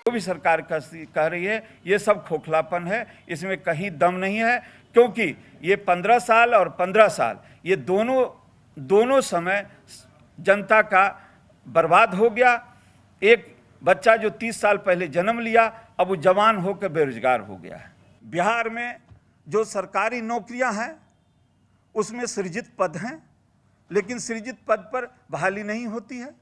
जो भी सरकार कह रही है ये सब खोखलापन है, इसमें कहीं दम नहीं है। क्योंकि ये 15 साल और 15 साल ये दोनों समय जनता का बर्बाद हो गया। एक बच्चा जो 30 साल पहले जन्म लिया, अब वो जवान होकर बेरोजगार हो गया है। बिहार में जो सरकारी नौकरियां हैं उसमें सृजित पद हैं, लेकिन सृजित पद पर बहाली नहीं होती है।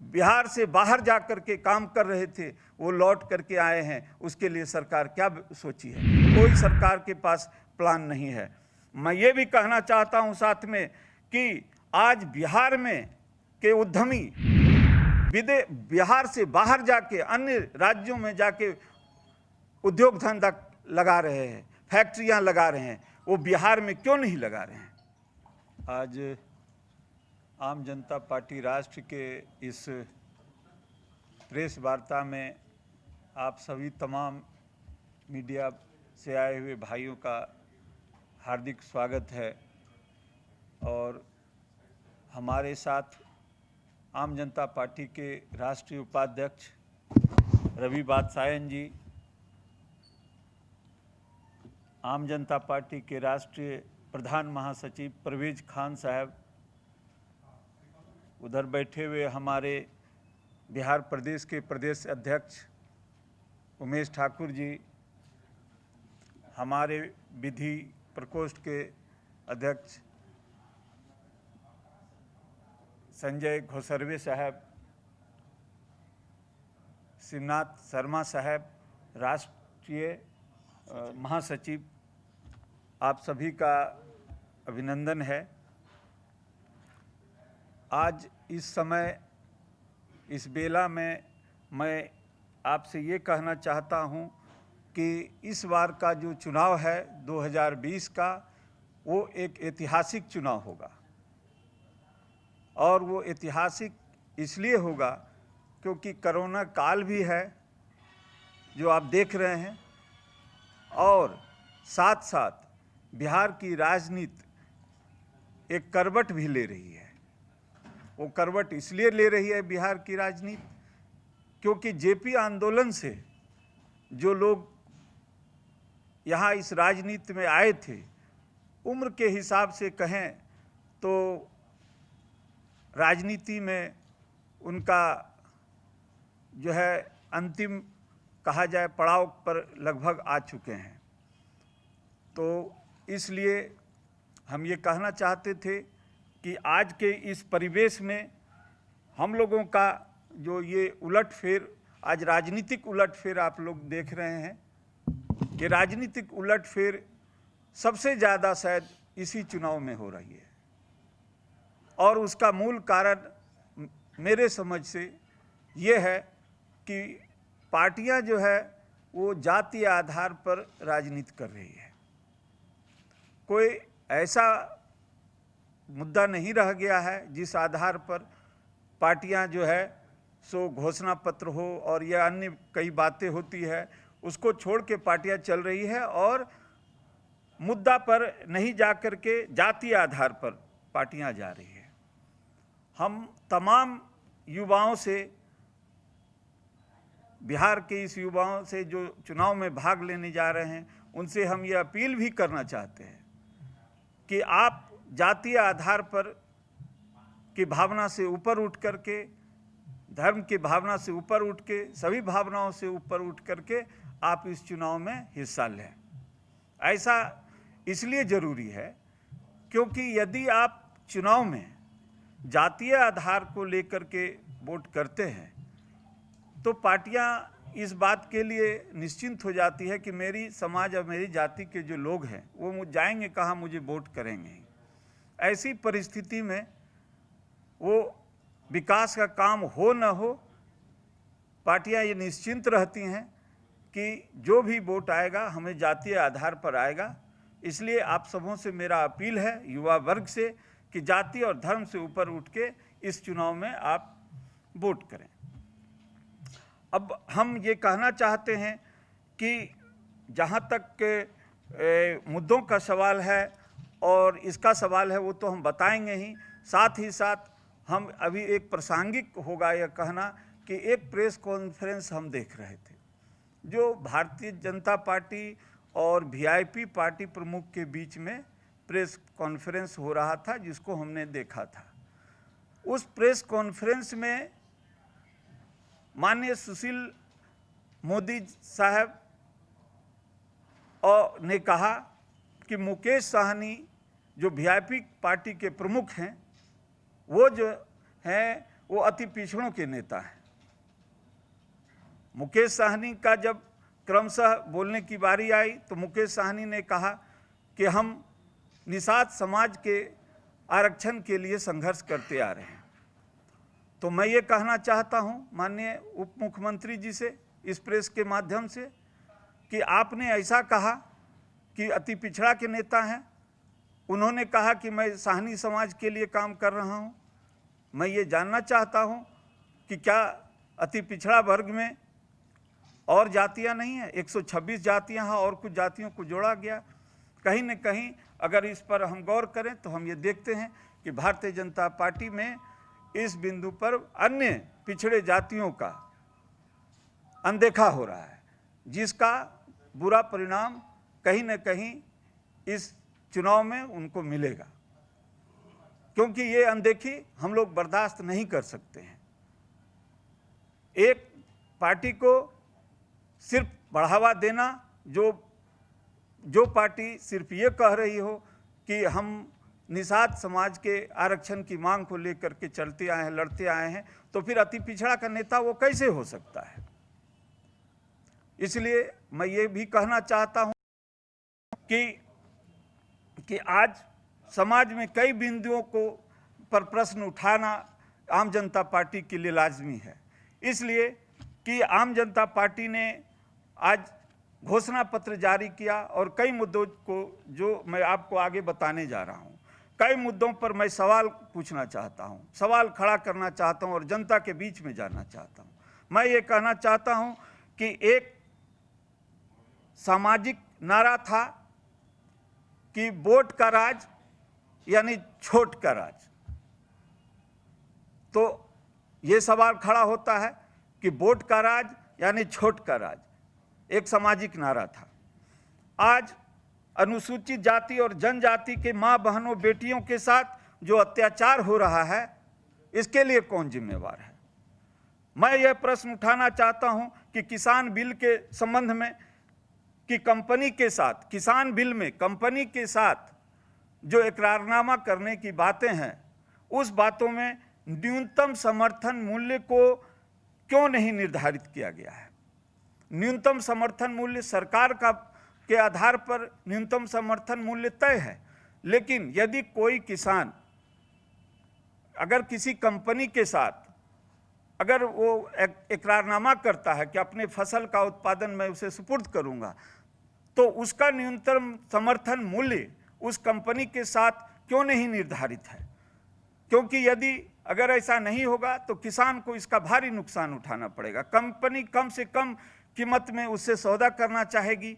बिहार से बाहर जा कर के काम कर रहे थे, वो लौट करके आए हैं, उसके लिए सरकार क्या सोची है? कोई सरकार के पास प्लान नहीं है। मैं ये भी कहना चाहता हूं साथ में कि आज बिहार में के उद्यमी बिहार से बाहर जाके अन्य राज्यों में जाके उद्योग धंधा लगा रहे हैं, फैक्ट्रियां लगा रहे हैं, वो बिहार में क्यों नहीं लगा रहे हैं? आज आम जनता पार्टी राष्ट्र के इस प्रेस वार्ता में आप सभी तमाम मीडिया से आए हुए भाइयों का हार्दिक स्वागत है। और हमारे साथ आम जनता पार्टी के राष्ट्रीय उपाध्यक्ष रवि बादशाहन जी, आम जनता पार्टी के राष्ट्रीय प्रधान महासचिव परवेज खान साहब, उधर बैठे हुए हमारे बिहार प्रदेश के प्रदेश अध्यक्ष उमेश ठाकुर जी, हमारे विधि प्रकोष्ठ के अध्यक्ष संजय घोसरवे साहब, शिवनाथ शर्मा साहब, राष्ट्रीय महासचिव, आप सभी का अभिनंदन है। आज इस समय इस बेला में मैं आपसे ये कहना चाहता हूँ कि इस बार का जो चुनाव है 2020 का, वो एक ऐतिहासिक चुनाव होगा। और वो ऐतिहासिक इसलिए होगा क्योंकि कोरोना काल भी है जो आप देख रहे हैं, और साथ साथ बिहार की राजनीति एक करवट भी ले रही है। वो करवट इसलिए ले रही है बिहार की राजनीति क्योंकि जेपी आंदोलन से जो लोग यहाँ इस राजनीति में आए थे, उम्र के हिसाब से कहें तो राजनीति में उनका जो है अंतिम कहा जाए पड़ाव पर लगभग आ चुके हैं। तो इसलिए हम ये कहना चाहते थे कि आज के इस परिवेश में हम लोगों का जो ये उलटफेर, आज राजनीतिक उलटफेर आप लोग देख रहे हैं, कि राजनीतिक उलटफेर सबसे ज़्यादा शायद इसी चुनाव में हो रही है। और उसका मूल कारण मेरे समझ से ये है कि पार्टियां जो है वो जातीय आधार पर राजनीति कर रही है। कोई ऐसा मुद्दा नहीं रह गया है जिस आधार पर पार्टियां जो है सो घोषणा पत्र हो और यह अन्य कई बातें होती है, उसको छोड़ के पार्टियां चल रही है और मुद्दा पर नहीं जा कर के जातीय आधार पर पार्टियां जा रही है। हम तमाम युवाओं से, बिहार के इस युवाओं से जो चुनाव में भाग लेने जा रहे हैं, उनसे हम ये अपील भी करना चाहते हैं कि आप जातीय आधार पर की भावना से ऊपर उठ करके, धर्म की भावना से ऊपर उठ के, सभी भावनाओं से ऊपर उठ करके आप इस चुनाव में हिस्सा लें। ऐसा इसलिए ज़रूरी है क्योंकि यदि आप चुनाव में जातीय आधार को लेकर के वोट करते हैं तो पार्टियां इस बात के लिए निश्चिंत हो जाती है कि मेरी समाज और मेरी जाति के जो लोग हैं वो जाएंगे कहाँ, मुझे वोट करेंगे। ऐसी परिस्थिति में वो विकास का काम हो न हो, पार्टियां ये निश्चिंत रहती हैं कि जो भी वोट आएगा हमें जातीय आधार पर आएगा। इसलिए आप सबों से मेरा अपील है, युवा वर्ग से, कि जाति और धर्म से ऊपर उठ के इस चुनाव में आप वोट करें। अब हम ये कहना चाहते हैं कि जहाँ तक के मुद्दों का सवाल है और इसका सवाल है वो तो हम बताएंगे ही, साथ ही साथ हम अभी एक प्रासंगिक होगा यह कहना कि एक प्रेस कॉन्फ्रेंस हम देख रहे थे जो भारतीय जनता पार्टी और वीआईपी पार्टी प्रमुख के बीच में प्रेस कॉन्फ्रेंस हो रहा था, जिसको हमने देखा था। उस प्रेस कॉन्फ्रेंस में माननीय सुशील मोदी साहब ने कहा कि मुकेश साहनी जो वीआईपी पार्टी के प्रमुख हैं, वो जो हैं वो अति पिछड़ों के नेता हैं। मुकेश साहनी का जब क्रमशः बोलने की बारी आई तो मुकेश साहनी ने कहा कि हम निषाद समाज के आरक्षण के लिए संघर्ष करते आ रहे हैं। तो मैं ये कहना चाहता हूँ माननीय उप मुख्यमंत्री जी से इस प्रेस के माध्यम से कि आपने ऐसा कहा कि अति पिछड़ा के नेता हैं। उन्होंने कहा कि मैं साहनी समाज के लिए काम कर रहा हूँ। मैं ये जानना चाहता हूँ कि क्या अति पिछड़ा वर्ग में और जातियाँ नहीं हैं? 126 जातियाँ हैं और कुछ जातियों को जोड़ा गया। कहीं न कहीं अगर इस पर हम गौर करें तो हम ये देखते हैं कि भारतीय जनता पार्टी में इस बिंदु पर अन्य पिछड़े जातियों का अनदेखा हो रहा है, जिसका बुरा परिणाम कहीं न कहीं इस चुनाव में उनको मिलेगा, क्योंकि ये अनदेखी हम लोग बर्दाश्त नहीं कर सकते हैं। एक पार्टी को सिर्फ बढ़ावा देना, जो पार्टी सिर्फ ये कह रही हो कि हम निषाद समाज के आरक्षण की मांग को लेकर के चलते आए हैं, लड़ते आए हैं, तो फिर अति पिछड़ा का नेता वो कैसे हो सकता है? इसलिए मैं ये भी कहना चाहता हूँ कि आज समाज में कई बिंदुओं को पर प्रश्न उठाना आम जनता पार्टी के लिए लाजमी है। इसलिए कि आम जनता पार्टी ने आज घोषणा पत्र जारी किया और कई मुद्दों को जो मैं आपको आगे बताने जा रहा हूँ, कई मुद्दों पर मैं सवाल पूछना चाहता हूँ, सवाल खड़ा करना चाहता हूँ और जनता के बीच में जाना चाहता हूँ। मैं ये कहना चाहता हूँ कि एक सामाजिक नारा था कि वोट का राज यानी छोट का राज। तो ये सवाल खड़ा होता है कि वोट का राज यानी छोट का राज एक सामाजिक नारा था। आज अनुसूचित जाति और जनजाति के माँ बहनों बेटियों के साथ जो अत्याचार हो रहा है, इसके लिए कौन जिम्मेवार है? मैं यह प्रश्न उठाना चाहता हूं कि किसान बिल के संबंध में कि कंपनी के साथ, किसान बिल में कंपनी के साथ जो इकरारनामा करने की बातें हैं, उस बातों में न्यूनतम समर्थन मूल्य को क्यों नहीं निर्धारित किया गया है? न्यूनतम समर्थन मूल्य सरकार के आधार पर न्यूनतम समर्थन मूल्य तय है, लेकिन यदि कोई किसान अगर किसी कंपनी के साथ अगर वो इकरारनामा करता है कि अपने फसल का उत्पादन मैं उसे सुपुर्द करूंगा, तो उसका न्यूनतम समर्थन मूल्य उस कंपनी के साथ क्यों नहीं निर्धारित है? क्योंकि यदि अगर ऐसा नहीं होगा तो किसान को इसका भारी नुकसान उठाना पड़ेगा। कंपनी कम से कम कीमत में उससे सौदा करना चाहेगी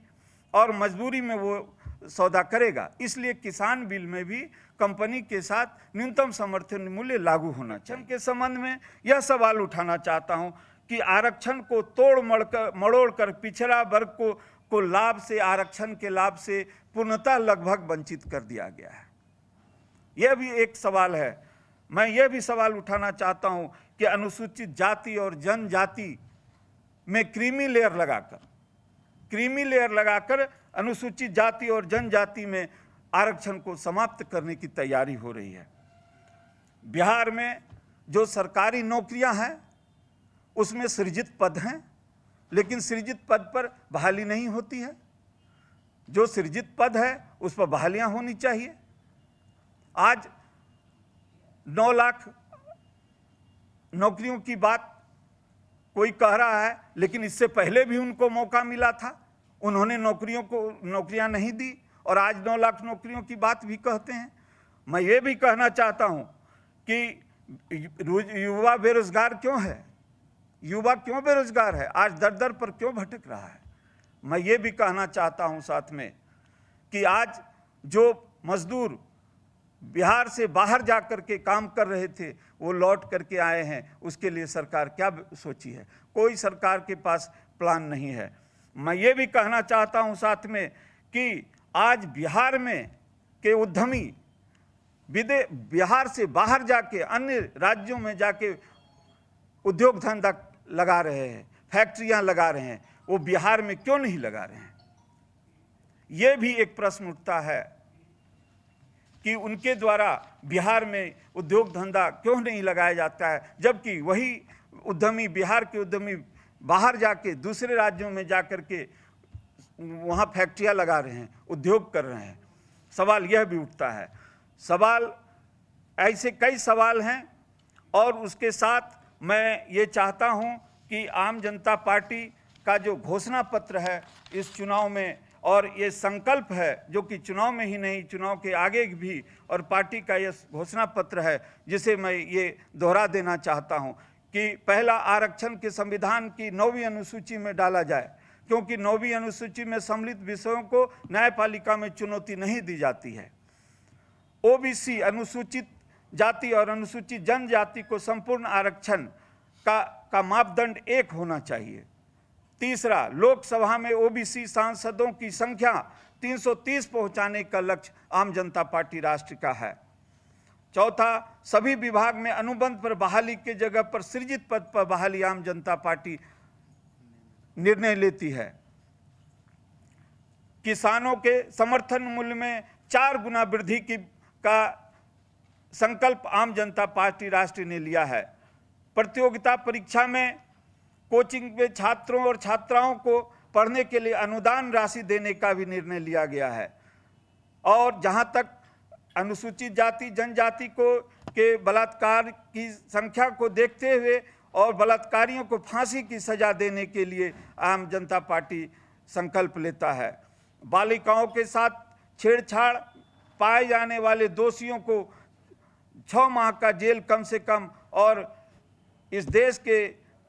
और मजबूरी में वो सौदा करेगा। इसलिए किसान बिल में भी कंपनी के साथ न्यूनतम समर्थन मूल्य लागू होना चाहिए। के संबंध में यह सवाल उठाना चाहता हूं कि आरक्षण को मड़ोड़ कर पिछड़ा वर्ग को लाभ से, आरक्षण के लाभ से पूर्णतः लगभग वंचित कर दिया गया है। यह भी एक सवाल है। मैं यह भी सवाल उठाना चाहता हूं कि अनुसूचित जाति और जनजाति में क्रीमी लेयर लगाकर अनुसूचित जाति और जनजाति में आरक्षण को समाप्त करने की तैयारी हो रही है। बिहार में जो सरकारी नौकरियां हैं उसमें सृजित पद हैं, लेकिन सृजित पद पर बहाली नहीं होती है। जो सृजित पद है उस पर बहालियां होनी चाहिए। आज 9 लाख नौकरियों की बात कोई कह रहा है, लेकिन इससे पहले भी उनको मौका मिला था, उन्होंने नौकरियां नहीं दी और आज 9 लाख नौकरियों की बात भी कहते हैं। मैं ये भी कहना चाहता हूं कि युवा बेरोजगार क्यों है? युवा क्यों बेरोजगार है? आज दर पर क्यों भटक रहा है? मैं ये भी कहना चाहता हूं साथ में कि आज जो मजदूर बिहार से बाहर जा कर के काम कर रहे थे वो लौट करके आए हैं, उसके लिए सरकार क्या सोची है? कोई सरकार के पास प्लान नहीं है। मैं ये भी कहना चाहता हूँ साथ में कि आज बिहार में के उद्यमी बिहार से बाहर जाके अन्य राज्यों में जाके उद्योग धंधा लगा रहे हैं, फैक्ट्रियां लगा रहे हैं, वो बिहार में क्यों नहीं लगा रहे हैं? ये भी एक प्रश्न उठता है कि उनके द्वारा बिहार में उद्योग धंधा क्यों नहीं लगाया जाता है, जबकि वही उद्यमी, बिहार के उद्यमी बाहर जाके दूसरे राज्यों में जाकर के वहाँ फैक्ट्रियां लगा रहे हैं, उद्योग कर रहे हैं। सवाल यह भी उठता है। सवाल ऐसे कई सवाल हैं और उसके साथ मैं ये चाहता हूँ कि आम जनता पार्टी का जो घोषणा पत्र है इस चुनाव में, और ये संकल्प है जो कि चुनाव में ही नहीं, चुनाव के आगे भी, और पार्टी का ये घोषणा पत्र है जिसे मैं ये दोहरा देना चाहता हूँ कि पहला, आरक्षण के संविधान की 9वीं अनुसूची में डाला जाए, क्योंकि 9वीं अनुसूची में सम्मिलित विषयों को न्यायपालिका में चुनौती नहीं दी जाती है। ओबीसी, अनुसूचित जाति और अनुसूचित जनजाति को संपूर्ण आरक्षण का मापदंड एक होना चाहिए। तीसरा, लोकसभा में ओबीसी सांसदों की संख्या 330 पहुंचाने का लक्ष्य आम जनता पार्टी राष्ट्र का है। चौथा, सभी विभाग में अनुबंध पर बहाली के जगह पर सृजित पद पर बहाली आम जनता पार्टी निर्णय लेती है। किसानों के समर्थन मूल्य में 4 गुना वृद्धि का संकल्प आम जनता पार्टी राष्ट्र ने लिया है। प्रतियोगिता परीक्षा में कोचिंग में छात्रों और छात्राओं को पढ़ने के लिए अनुदान राशि देने का भी निर्णय लिया गया है। और जहां तक अनुसूचित जाति जनजाति के बलात्कार की संख्या को देखते हुए और बलात्कारियों को फांसी की सजा देने के लिए आम जनता पार्टी संकल्प लेता है। बालिकाओं के साथ छेड़छाड़ पाए जाने वाले दोषियों को 6 माह का जेल कम से कम, और इस देश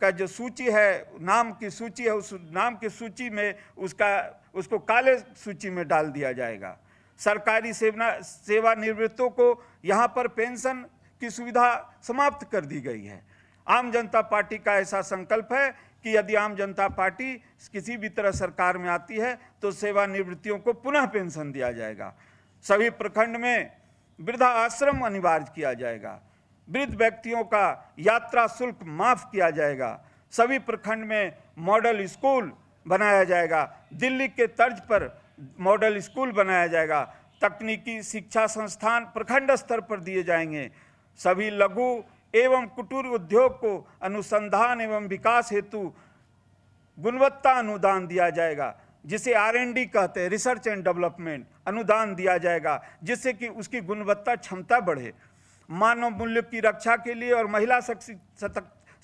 का जो सूची है, नाम की सूची है, उस नाम की सूची में उसको काले सूची में डाल दिया जाएगा। सरकारी सेवानिवृत्तों को यहाँ पर पेंशन की सुविधा समाप्त कर दी गई है। आम जनता पार्टी का ऐसा संकल्प है कि यदि आम जनता पार्टी किसी भी तरह सरकार में आती है तो सेवानिवृत्तियों को पुनः पेंशन दिया जाएगा। सभी प्रखंड में वृद्धा आश्रम अनिवार्य किया जाएगा। वृद्ध व्यक्तियों का यात्रा शुल्क माफ किया जाएगा। सभी प्रखंड में मॉडल स्कूल बनाया जाएगा। दिल्ली के तर्ज पर मॉडल स्कूल बनाया जाएगा। तकनीकी शिक्षा संस्थान प्रखंड स्तर पर दिए जाएंगे। सभी लघु एवं कुटीर उद्योग को अनुसंधान एवं विकास हेतु गुणवत्ता अनुदान दिया जाएगा, जिसे R&D कहते हैं, रिसर्च एंड डेवलपमेंट अनुदान दिया जाएगा, जिससे कि उसकी गुणवत्ता क्षमता बढ़े। मानव मूल्य की रक्षा के लिए और महिला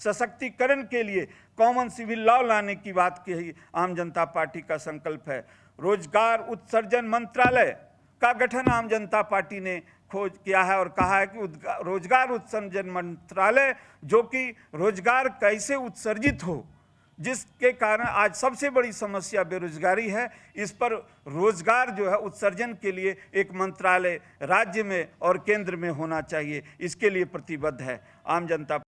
सशक्तिकरण के लिए कॉमन सिविल लॉ लाने की बात की आम जनता पार्टी का संकल्प है। रोजगार उत्सर्जन मंत्रालय का गठन आम जनता पार्टी ने खोज किया है और कहा है कि रोजगार उत्सर्जन मंत्रालय, जो कि रोजगार कैसे उत्सर्जित हो, जिसके कारण आज सबसे बड़ी समस्या बेरोजगारी है, इस पर रोजगार जो है उत्सर्जन के लिए एक मंत्रालय राज्य में और केंद्र में होना चाहिए। इसके लिए प्रतिबद्ध है आम जनता